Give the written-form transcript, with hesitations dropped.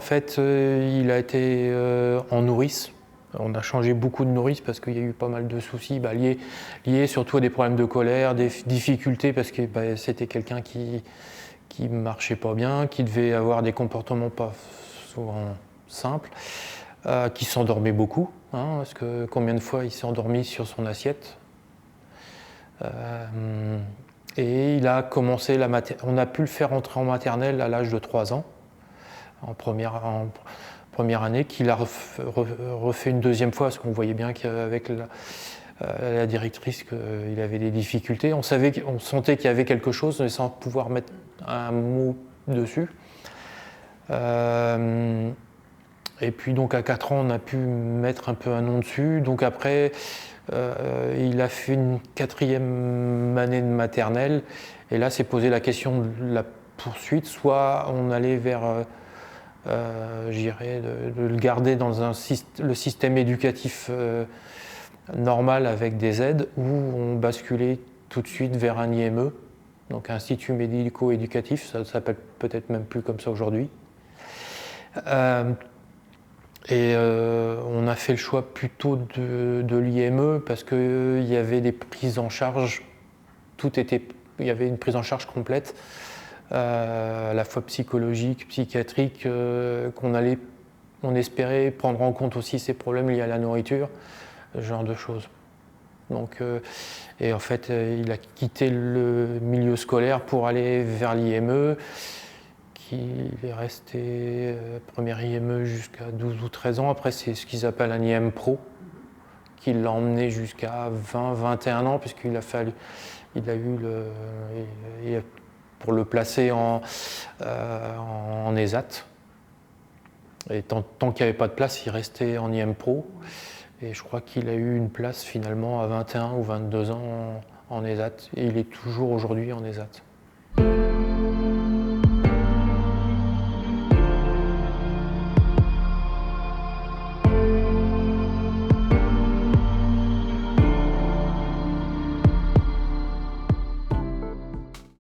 fait, il a été en nourrice. On a changé beaucoup de nourrices parce qu'il y a eu pas mal de soucis liés surtout à des problèmes de colère, des difficultés parce que c'était quelqu'un qui marchait pas bien, qui devait avoir des comportements pas souvent simples, qui s'endormait beaucoup, hein, parce que combien de fois il s'est endormi sur son assiette. Et il a commencé on a pu le faire entrer en maternelle à l'âge de 3 ans, en première année, qu'il a refait une deuxième fois, parce qu'on voyait bien qu'avec la directrice qu'il avait des difficultés. On sentait qu'il y avait quelque chose, mais sans pouvoir mettre un mot dessus. Et puis donc à 4 ans, on a pu mettre un peu un nom dessus. Donc après, il a fait une 4e année de maternelle. Et là, s'est posé la question de la poursuite. Soit on allait vers, j'irais, de le garder dans le système éducatif normal avec des aides, ou on basculait tout de suite vers un IME, donc Institut médico-éducatif, ça s'appelle peut-être même plus comme ça aujourd'hui. On a fait le choix plutôt de l'IME parce qu'il y avait des prises en charge, il y avait une prise en charge complète, à la fois psychologique, psychiatrique, on espérait prendre en compte aussi ces problèmes liés à la nourriture, ce genre de choses. Donc, et en fait, il a quitté le milieu scolaire pour aller vers l'IME. Il est resté première IME jusqu'à 12 ou 13 ans. Après, c'est ce qu'ils appellent un IM Pro, qui l'a emmené jusqu'à 20, 21 ans, puisqu'il a fallu, pour le placer en ESAT. Et tant qu'il n'y avait pas de place, il restait en IM Pro. Et je crois qu'il a eu une place finalement à 21 ou 22 ans en ESAT. Et il est toujours aujourd'hui en ESAT.